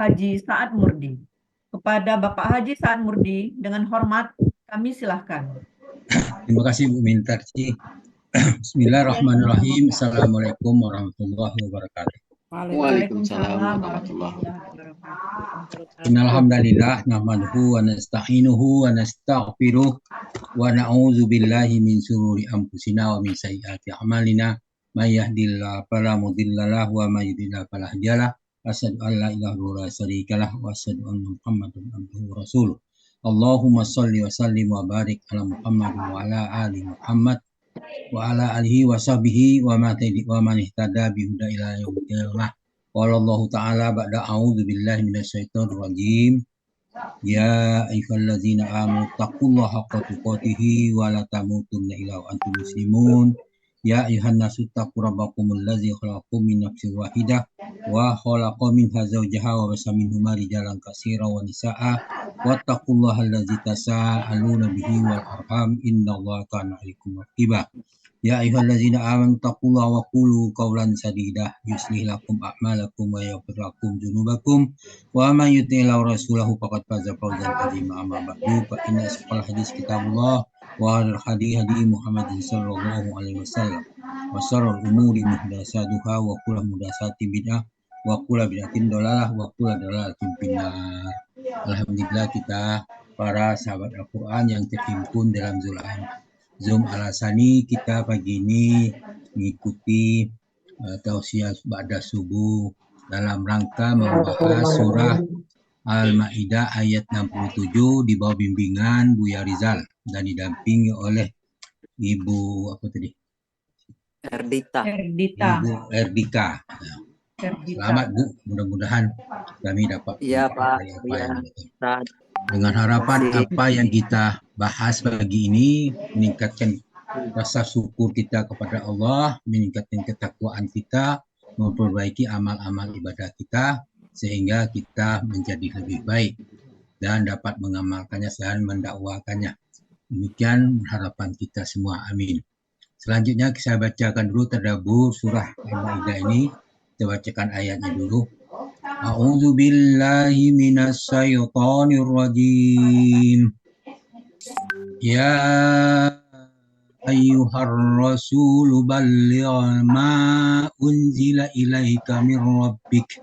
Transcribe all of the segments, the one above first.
Haji Saad Murdi. Kepada Bapak Haji Saad Murdi, dengan hormat kami silahkan. Terima kasih Bu Mintarji. Bismillahirrahmanirrahim. Assalamualaikum warahmatullahi wabarakatuh. Waalaikumsalam warahmatullahi wabarakatuh. Innalhamdalillah nahmaduhu wa nasta'inuhu wa nastaghfiruh wa na'udzu billahi min shururi anfusina wa min sayyiati a'malina may yahdihillahu fala mudhillalah wa may yudhlil fala hadiyalah. Asyhadu an la ilaha illallah wa syarikalah wa asyhadu anna Muhammadan abduhu wa rasuluh. Allahumma shalli wa sallim wa barik ala Muhammad wa ala ali Muhammad wa ala alihi wa sahbihi wa man ihtada bi huda ila yaumil qiyamah. Qala Allah Ta'ala ba'da a'udzu billahi minasyaitonir rajim. Ya ayyuhallazina amanu taqullaha haqqa tuqatih wa la tamutunna illa wa antum muslimun. Ya ayyuhan nasu taqu rabbakumul ladzi khalaqakum min nafsin wahidah wa khalaqa minha zawjaha wa basa minhuma rijalan katsiran wa nisaa'a wattaqullaha allazi tasaaluna bihi wal arham innallaha kana 'alaikum raqiba. Ya ayyuhallazina amanu taqullaha wa qulu qawlan sadida yuslih lakum a'malakum wa yaghfir lakum dzunubakum wa may yuti'illahu rasulahu faqad faza fawzan 'azima amma ba'du fa inna asqal hadis kitabullah wa al-hadi Muhammadin sallallahu alaihi wasallam wa syarrul umuri muhdatsatuha wa kullu muhdatsatin bid'ah wa kullu bid'atin dhalalah wa kullu dhalalatin finnar. Alhamdulillah kita para sahabat Al-Qur'an yang terhimpun dalam Zoom Al-Asani, kita pagi ini mengikuti tausiah ba'da subuh dalam rangka membahas surah Al-Maidah ayat 67 di bawah bimbingan Buya Rizal dan didampingi oleh Ibu Erdita. Ibu Erdika. Selamat Bu, mudah-mudahan kami dapat Pak. Dengan harapan apa yang kita bahas pagi ini meningkatkan rasa syukur kita kepada Allah, meningkatkan ketakwaan kita, memperbaiki amal-amal ibadah kita sehingga kita menjadi lebih baik dan dapat mengamalkannya dan mendakwakannya. Demikian harapan kita semua. Amin. Selanjutnya saya bacakan dulu tadabbur surah Al-Maidah ini. Kita bacakan ayatnya dulu. A'udzu billahi minasy syaithanir rajim. Ya ayyuhar rasul balligh ma unzila ilaika min rabbik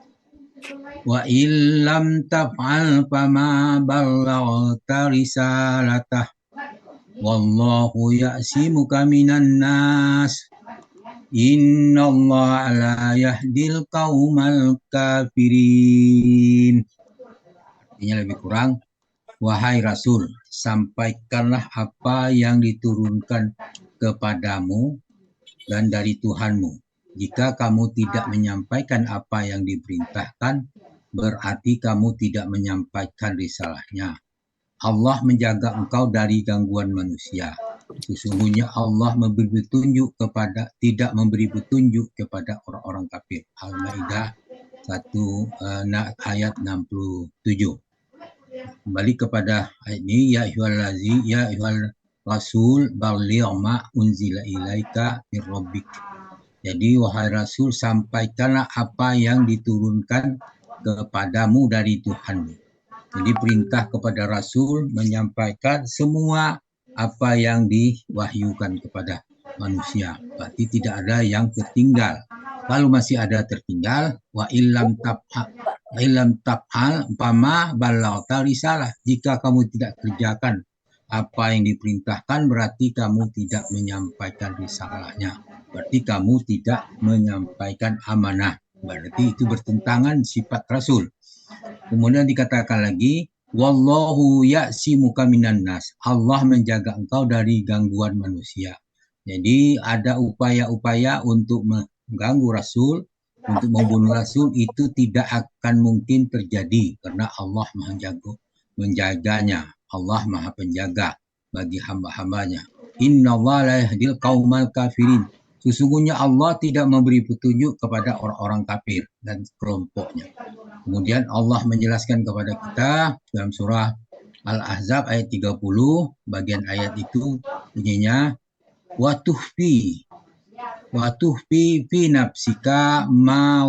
wa illam taf'al fama ballaghta risalatah wallahu ya'simuka minan nas. Innallaha la yahdil qaumal kafirin. Artinya lebih kurang, wahai Rasul, sampaikanlah apa yang diturunkan kepadamu dan dari Tuhanmu. Jika kamu tidak menyampaikan apa yang diperintahkan, berarti kamu tidak menyampaikan risalahnya. Allah menjaga engkau dari gangguan manusia. Sesungguhnya Allah tidak memberi petunjuk kepada orang-orang kafir. Al-Maidah 1 ayat 67. Kembali kepada ayat ini, ya ayyuhal rasul balligh ma unzila ilaika mir rabbik. Jadi wahai Rasul, sampaikanlah apa yang diturunkan kepadamu dari Tuhanmu. Jadi perintah kepada Rasul menyampaikan semua apa yang diwahyukan kepada manusia. Berarti tidak ada yang tertinggal. Kalau masih ada tertinggal, wa illam taf'al fama ballaghta risalah. Jika kamu tidak kerjakan apa yang diperintahkan, berarti kamu tidak menyampaikan risalahnya. Berarti kamu tidak menyampaikan amanah. Berarti itu bertentangan sifat Rasul. Kemudian dikatakan lagi, wallahu ya'simuka minan nas. Allah menjaga engkau dari gangguan manusia. Jadi ada upaya-upaya untuk mengganggu Rasul, untuk membunuh Rasul, itu tidak akan mungkin terjadi karena Allah Maha menjaganya. Allah Maha Penjaga bagi hamba-hambanya. Innallaha la yahdil qaumal kafirin. Sesungguhnya Allah tidak memberi petunjuk kepada orang-orang kafir dan kelompoknya. Kemudian Allah menjelaskan kepada kita dalam surah Al-Ahzab ayat 30, bagian ayat itu bunyinya wa tuhfi fi nafsika ma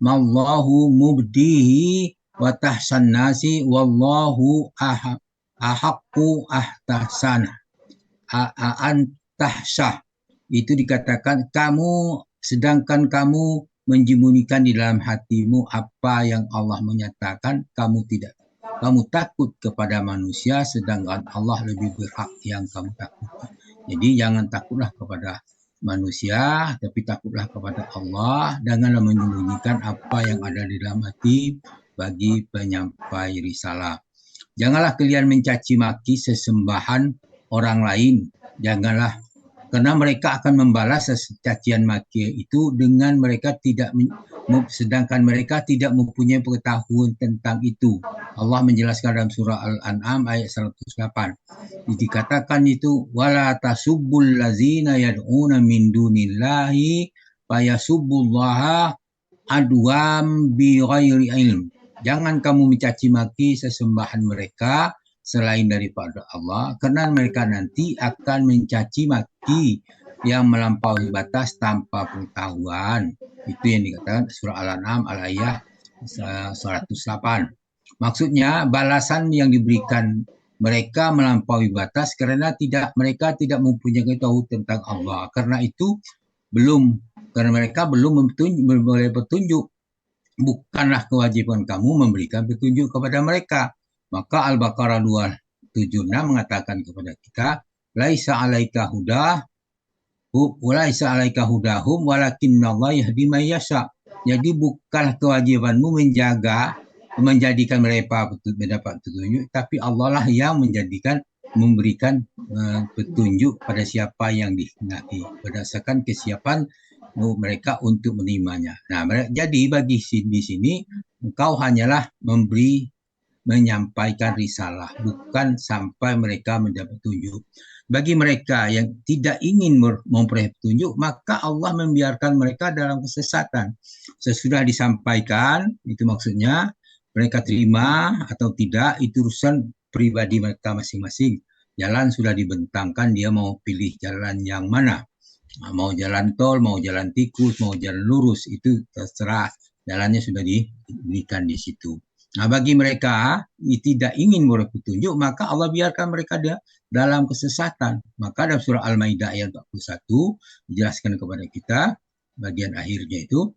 mallahu mubdihi wa tahsan nasi wallahu ahaqqu ahtasana. Antahsyah itu dikatakan kamu, sedangkan kamu menyembunyikan di dalam hatimu apa yang Allah menyatakan, kamu tidak. Kamu takut kepada manusia sedangkan Allah lebih berhak yang kamu takuti. Jadi jangan takutlah kepada manusia, tapi takutlah kepada Allah. Janganlah menyembunyikan apa yang ada di dalam hati bagi penyampai risalah. Janganlah kalian mencaci maki sesembahan orang lain. Janganlah, karena mereka akan membalas cacian maki itu dengan mereka tidak, sedangkan mereka tidak mempunyai pengetahuan tentang itu. Allah menjelaskan dalam surah Al-An'am ayat 108. Dikatakan itu, wala tasubbul lazina yad'una min dunillahi fayasubbullaha adwam bi ghairi ilm. Jangan kamu mencaci maki sesembahan mereka selain daripada Allah, karena mereka nanti akan mencaci maki yang melampaui batas tanpa pengetahuan. Itu yang dikatakan surah Al-An'am al-ayah 108. Maksudnya balasan yang diberikan mereka melampaui batas karena mereka tidak mempunyai tahu tentang Allah. Karena itu karena mereka belum boleh petunjuk. Bukanlah kewajiban kamu memberikan petunjuk kepada mereka. Maka Al-Baqarah 276 mengatakan kepada kita, laisa alaika hudahum walakinnallaha yahdi may yasha. Jadi bukanlah kewajibanmu menjadikan mereka mendapat petunjuk, tapi Allah lah yang memberikan petunjuk pada siapa yang dikehendaki berdasarkan kesiapan mereka untuk menerimanya. Nah, jadi bagi di sini engkau hanyalah menyampaikan risalah, bukan sampai mereka mendapat petunjuk. Bagi mereka yang tidak ingin memperoleh petunjuk, maka Allah membiarkan mereka dalam kesesatan. Sesudah disampaikan, itu maksudnya mereka terima atau tidak, itu urusan pribadi mereka masing-masing. Jalan sudah dibentangkan, dia mau pilih jalan yang mana. Mau jalan tol, mau jalan tikus, mau jalan lurus, itu terserah. Jalannya sudah diberikan di situ. Nah, bagi mereka tidak ingin boleh petunjuk, maka Allah biarkan mereka dalam kesesatan. Maka dalam surah Al-Maidah ayat 41 dijelaskan kepada kita bagian akhirnya itu,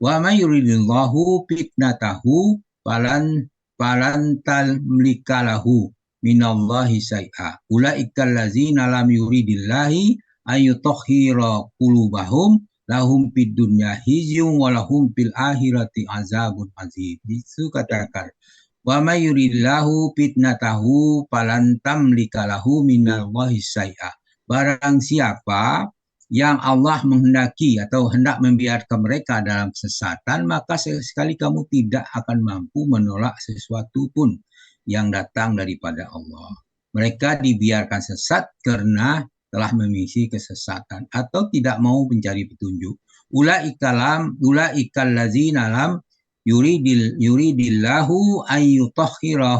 wa may yuridillahu fitnatahu falan tamlikalahu minallahi syai'a. Ulaikal ladzina lam yuridillahi ayyutahhira qulubahum lahum fid dunya khizyun wa lahum fil akhirati azabun azim. Itu katakan, wa may yuridillahu fitnatahu falan tamlika lahu minallahi syai'a. Barang siapa yang Allah menghendaki atau hendak membiarkan mereka dalam kesesatan, maka sekali kamu tidak akan mampu menolak sesuatu pun yang datang daripada Allah. Mereka dibiarkan sesat karena telah memiliki kesesatan atau tidak mau mencari petunjuk. Ulaikal ladzina lam yuridillahu ayyutahhira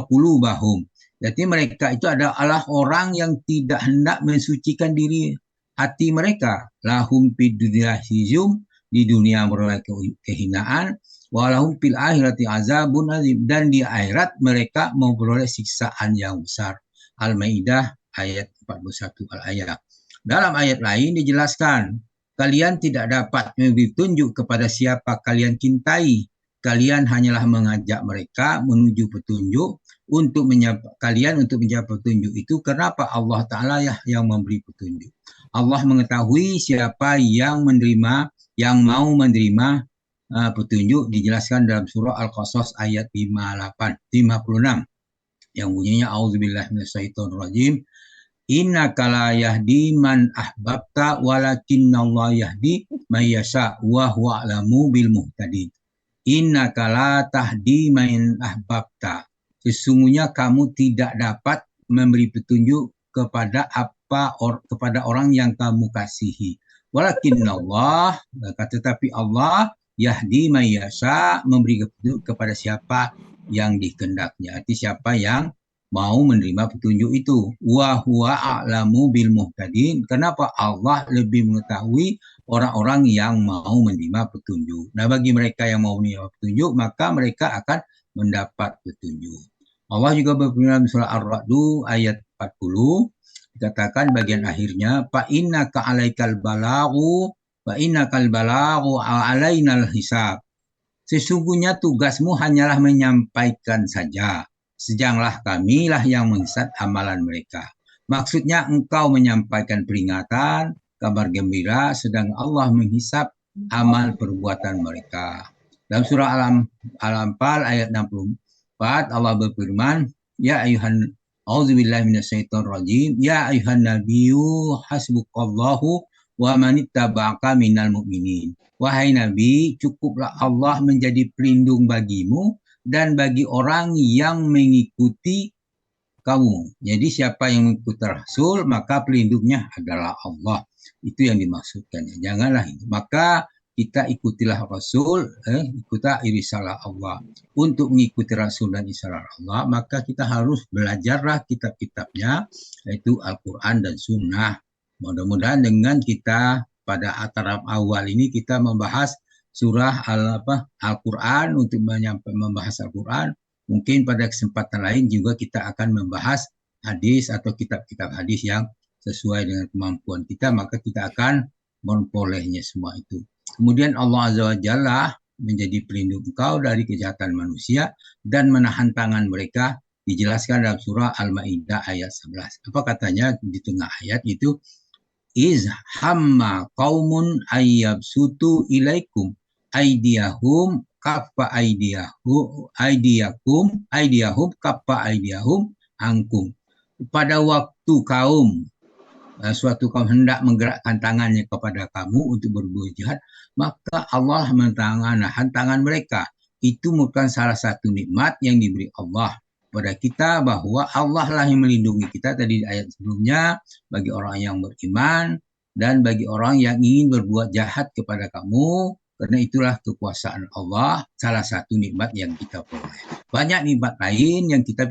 qulubahum. Jadi mereka itu adalah orang yang tidak hendak mensucikan diri hati mereka. Lahum fid dunya khizyun, di dunia mereka kehinaan, walahum fil akhirati azabun azim, dan di akhirat mereka memperoleh siksaan yang besar. Al-Maidah ayat 41 al-ayat. Dalam ayat lain dijelaskan, kalian tidak dapat memberi tunjuk kepada siapa kalian cintai. Kalian hanyalah mengajak mereka menuju petunjuk untuk mencapai petunjuk itu. Kenapa? Allah Ta'ala yang memberi petunjuk. Allah mengetahui siapa yang mau menerima petunjuk. Dijelaskan dalam surah Al-Qasas ayat 56 yang bunyinya auzubillahi minasyaitonirrajim. Innaka la yahdi man ahbabta walakinnallaha yahdi may yasha wa huwa a'lamu bil muhtadin. Innaka la tahdi man ahbabta. Sesungguhnya kamu tidak dapat memberi petunjuk kepada orang yang kamu kasihi. Walakinnallah, tetapi Allah yahdi may yasha, memberi petunjuk kepada siapa yang dikehendaknya. Arti siapa yang mau menerima petunjuk itu. Wa huwa a'lamu bil muhtadin. Kenapa? Allah lebih mengetahui orang-orang yang mau menerima petunjuk. Nah, bagi mereka yang mau menerima petunjuk, maka mereka akan mendapat petunjuk. Allah juga berfirman surah Ar-Ra'du ayat 40, dikatakan bagian akhirnya, fa innaka alaikal balaghu wa innakal balaghu alainal hisab. Sesungguhnya tugasmu hanyalah menyampaikan saja, sedanglah kamilah yang menghisab amalan mereka. Maksudnya engkau menyampaikan peringatan, kabar gembira, sedang Allah menghisab amal perbuatan mereka. Dalam surah Al-Anfal ayat 64 Allah berfirman, ya ayuhan auzubillahi minasyaitonirrajim, ya ayuhan nabiyyu hasbukallahu wa manittaba'aka minal mu'minin. Wahai Nabi, cukuplah Allah menjadi pelindung bagimu dan bagi orang yang mengikuti kamu. Jadi siapa yang mengikuti Rasul, maka pelindungnya adalah Allah. Itu yang dimaksudkan. Janganlah itu. Maka kita ikutilah Rasul, ikutilah risalah Allah. Untuk mengikuti Rasul dan risalah Allah, maka kita harus belajarlah kitab-kitabnya, yaitu Al-Quran dan Sunnah. Mudah-mudahan dengan kita pada acara awal ini kita membahas surah Al-Quran untuk membahas Al-Quran. Mungkin pada kesempatan lain juga kita akan membahas hadis atau kitab-kitab hadis yang sesuai dengan kemampuan kita, maka kita akan memperolehnya semua itu. Kemudian Allah Azza wa Jalla menjadi pelindung engkau dari kejahatan manusia dan menahan tangan mereka, dijelaskan dalam surah Al-Maidah ayat 11. Apa katanya di tengah ayat itu? Iz hamma qaumun ayyabsutu ilaikum aydiyahum kaffa aydiyahum kaffa aydiyahum ankum. Pada waktu suatu kaum hendak menggerakkan tangannya kepada kamu untuk berbuat jahat, maka Allah menahan tangan mereka. Itu merupakan salah satu nikmat yang diberi Allah kepada kita, bahwa Allah lah yang melindungi kita tadi di ayat sebelumnya, bagi orang yang beriman dan bagi orang yang ingin berbuat jahat kepada kamu. Karena itulah kekuasaan Allah, salah satu nikmat yang kita peroleh. Banyak nikmat lain yang kita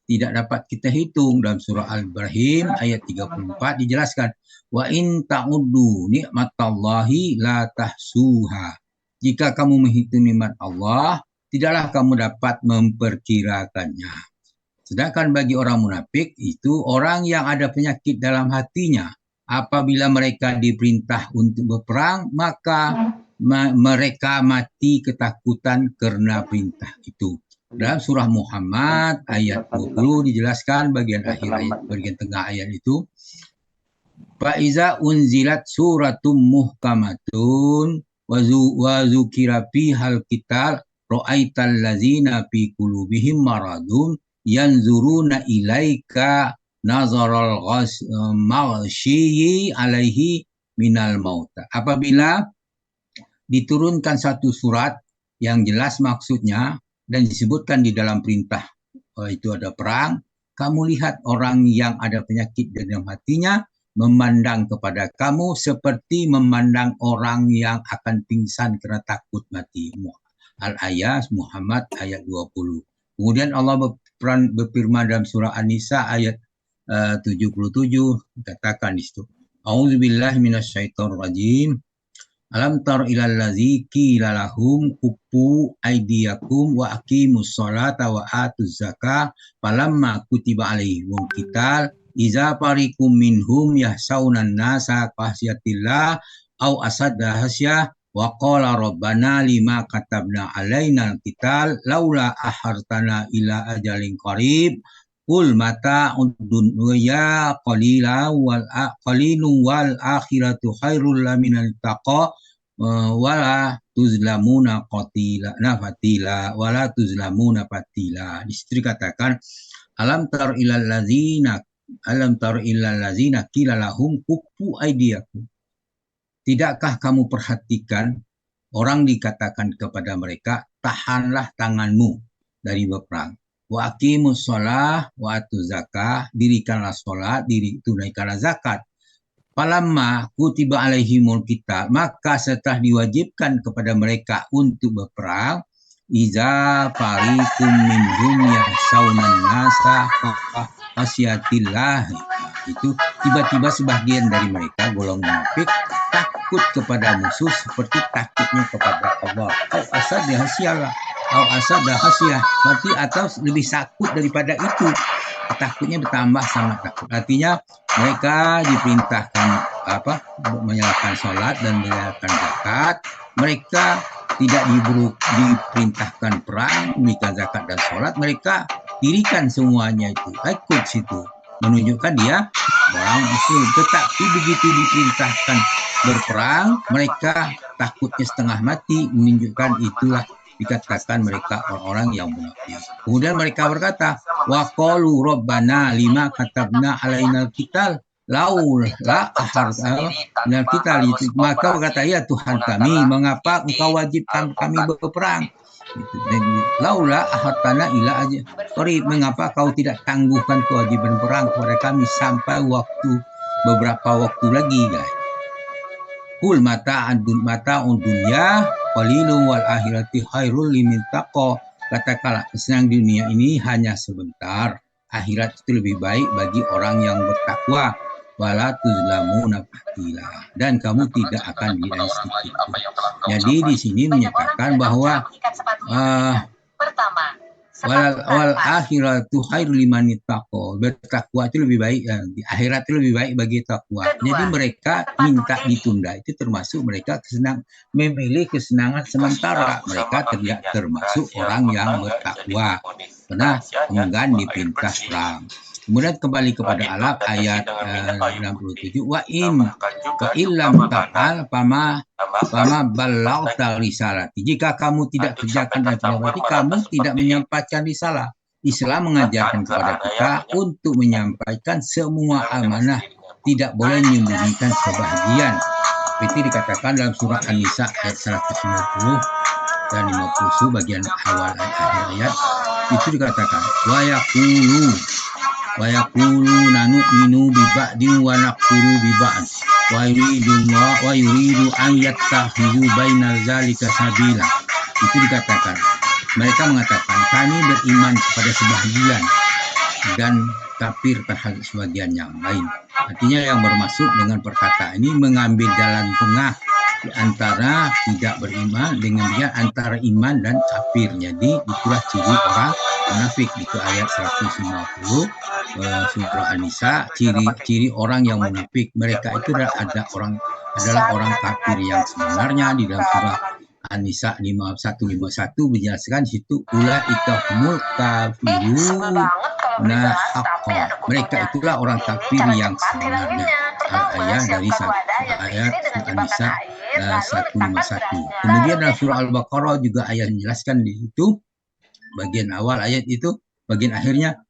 tidak dapat kita hitung. Dalam surah Al-Ibrahim ayat 34 dijelaskan, wa in ta'uddu ni'matallahi la tahsuha. Jika kamu menghitung nikmat Allah, tidaklah kamu dapat memperkirakannya. Sedangkan bagi orang munafik, itu orang yang ada penyakit dalam hatinya. Apabila mereka diperintah untuk berperang, maka mereka mati ketakutan karena perintah itu. Dalam surah Muhammad ayat 20 dijelaskan bagian akhir ayat, bagian tengah ayat itu, Fa'iza unzilat suratum muhkamatun wa zukira fihal qital ra'aital ladzina fi qulubihim maradun yanzuruna ilaika nazaral maghsyiyi alaihi minal mauta. Apabila diturunkan satu surat yang jelas maksudnya dan disebutkan di dalam perintah itu ada perang, kamu lihat orang yang ada penyakit dalam hatinya memandang kepada kamu seperti memandang orang yang akan pingsan karena takut mati. Al-Ayat Muhammad ayat 20. Kemudian Allah berfirman dalam surah An-Nisa ayat 77, dikatakan di situ, A'udzubillahi minasyaitonirrajim. Alam tar ilal ladzi qila lahum kuffu aydiyakum wa aqimus sholata wa atuz zakah falamma kutiba alaihimul qital iza fariqum minhum yahsaunan nasa khasyatillah au asadda hasyah wa qala rabbana lima katabna alainal qital laula ahartana ila ajalin qarib qul mata'ud dunya qalilun wal akhiratu khairul laminal taqa wala tuzlamuna fatila wala tuzlamuna fatila. Di situ dikatakan alam tar ilal ladzina qila lahum kuffu aydiyakum. Tidakkah kamu perhatikan orang dikatakan kepada mereka, tahanlah tanganmu dari berperang. Wa aqimus shalah wa atuz zakah, dirikanlah salat, tunaikanlah zakat. Falamma kutiba alaihimul qital, maka setelah diwajibkan kepada mereka untuk berperang, iza fariqum minhum yahsaunan nasa khasyatillah, itu tiba-tiba sebagian dari mereka golongan munafik takut kepada musuh seperti takutnya kepada Allah. Asad dahasialah, asad dahasiah, berarti atau lebih takut daripada itu. Takutnya bertambah sangat takut. Artinya mereka diperintahkan menyalakan sholat dan menyalakan zakat. Mereka tidak diperintahkan perang, memberikan zakat dan sholat. Mereka dirikan semuanya itu, ikut situ, menunjukkan dia orang Muslim. Tetapi begitu diperintahkan berperang, mereka takutnya setengah mati, menunjukkan itulah dikatakan mereka orang-orang yang munafik. Kemudian mereka berkata, wa qalu rabbana lima katabna alainal qital laul la aharna kita itu. Maka berkata, ya Tuhan kami, mengapa engkau wajibkan kami berperang? Laula ahartana ila aja. Sorry, mengapa kau tidak tangguhkan kewajiban perang kepada kami sampai beberapa waktu lagi, guys. Kul mata dunya qalilun wal akhirati khairul limin taqwa. Katakanlah, kesenangan dunia ini hanya sebentar, akhirat itu lebih baik bagi orang yang bertakwa. Wala tuzlamuna fatila, dan kamu tidak akan dinaik sedikit. Jadi di sini menyatakan bahwa wal akhiratu khairul liman ittaqa, bertakwa itu lebih baik, di akhirat itu lebih baik bagi takwa. Jadi mereka minta ditunda itu termasuk mereka memilih kesenangan sementara. Mereka tidak termasuk orang yang bertakwa karena enggan diperintah perang. Kemudian kembali kepada Alaq ayat 67, wa illam taf'al fama ballaghta risalati. Jika kamu tidak kerjakan dan berarti kamu tidak menyampaikan risalah. Islam mengajarkan kepada kita untuk menyampaikan semua amanah, tidak boleh menyembunyikan sebahagian. Seperti dikatakan dalam surah An-Nisa ayat 150 dan 50 bagian awal ayat itu dikatakan wa yaquluna nu'minu bi ba'din wa nakfuru bi ba'd wa yuridu an yattakhidhu bainal zalika sabila. Itu dikatakan, mereka mengatakan kami beriman kepada sebahagian dan kafir terhadap sebagian yang lain. Artinya yang bermaksud dengan perkataan ini mengambil jalan tengah di antara tidak beriman dengan dia antara iman dan kafir. Jadi itulah ciri orang munafik. Itu ayat 150 surah An-Nisa, ciri orang yang munafik. Mereka itu adalah orang kafir yang sebenarnya. Di dalam surah An-Nisa 151 menjelaskan di situ ulaika humul kafirun haqqa. Mereka itulah orang kafir yang sebenarnya. Ayat dari ayat An-Nisa 151. Kemudian dalam surah Al-Baqarah juga ayat menjelaskan di situ bagian awal ayat itu, bagian akhirnya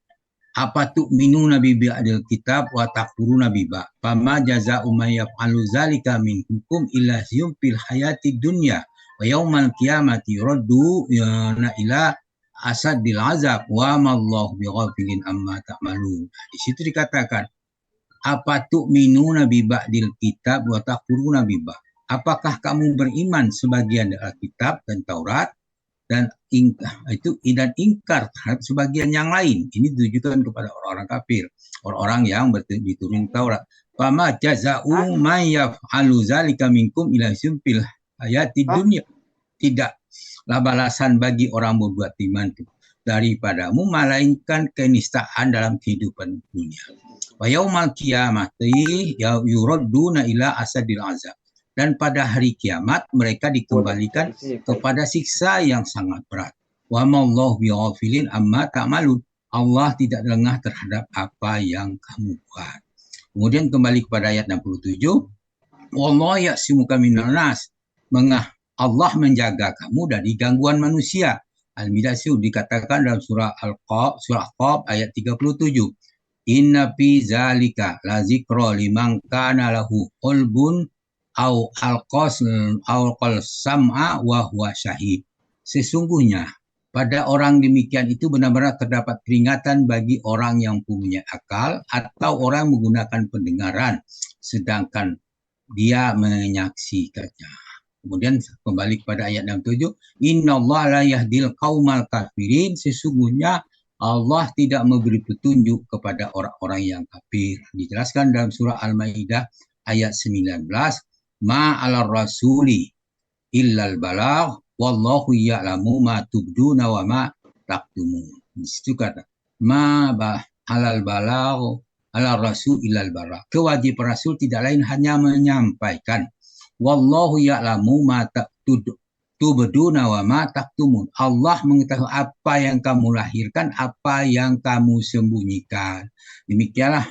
apa tu'minuna bi ba'dil kitab wa takfuruna bi ba'd fama jazaa'u may yaf'alu dzalika minkum illa khizyun fil hayatid dunya wa yaumal qiyamati yuraddu ila asadil azab wa mallahu bighafilin amma ta'malun. Di situ dikatakan apa tu'minuna bi ba'dil kitab wa takfuruna bi ba'd. Apakah kamu beriman sebagian dari Alkitab dan Taurat dan ingkar terhadap sebagian yang lain? Ini ditujukan kepada orang-orang kafir, orang-orang yang diturun Taurat. Fama jazaa'u may yaf'alu dzalika minkum ila fil hayatid dunya. Tidaklah balasan bagi orang berbuat iman daripadamu melainkan kenistaan dalam kehidupan dunia. Wa yaumal qiyamati yuradduna ila asadil azab. Dan pada hari kiamat mereka dikembalikan kepada siksa yang sangat berat. Wa mallahu bighafilin amma ta'malun. Allah tidak lengah terhadap apa yang kamu buat. Kemudian kembali kepada ayat 67. Wallahu ya'simuka minan nas. Allah menjaga kamu dari gangguan manusia. Al-Mudaththir dikatakan dalam surah Qaf ayat 37. Inna fi zalika la zikra liman kana lahu qalbun au alqal sam'a wa huwa syahid. Sesungguhnya pada orang demikian itu benar-benar terdapat peringatan bagi orang yang punya akal atau orang menggunakan pendengaran sedangkan dia menyaksikannya. Kemudian kembali kepada ayat 67, innallaha la yahdil qaumal kafirin. Sesungguhnya Allah tidak memberi petunjuk kepada orang-orang yang kafir. Dijelaskan dalam surah Al-Maidah ayat 19. ma 'alar rasuli illal balagh wallahu ya'lamu ma tubduna wa ma taktumun. Di situ kata ma alal balagh ala rasul illal balagh. Kewajiban rasul tidak lain hanya menyampaikan. Wallahu ya'lamu ma tubduna wa ma taktumun. Allah mengetahui apa yang kamu lahirkan, apa yang kamu sembunyikan. Demikianlah,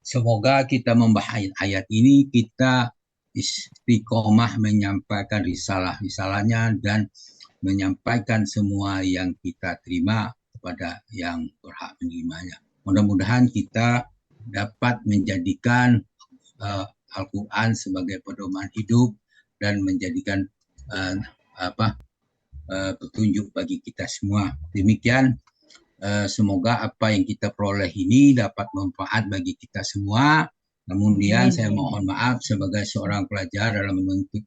semoga kita membahas ayat ini, kita istiqomah menyampaikan risalah-risalahnya dan menyampaikan semua yang kita terima kepada yang berhak menerimanya. Mudah-mudahan kita dapat menjadikan Al-Quran sebagai pedoman hidup dan menjadikan petunjuk bagi kita semua. Demikian, semoga apa yang kita peroleh ini dapat manfaat bagi kita semua. Kemudian saya mohon maaf sebagai seorang pelajar dalam menuntut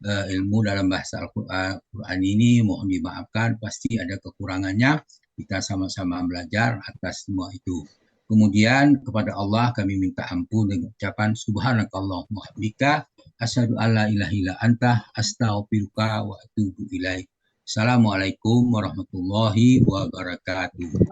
ilmu dalam bahasa Al-Quran ini, mohon dimaafkan, pasti ada kekurangannya. Kita sama-sama belajar atas semua itu. Kemudian kepada Allah kami minta ampun dengan ucapan subhanakallah wa bihamdika asyhadu alla ilaha illa anta astaghfiruka wa atubu ilaik. Assalamualaikum warahmatullahi wabarakatuh.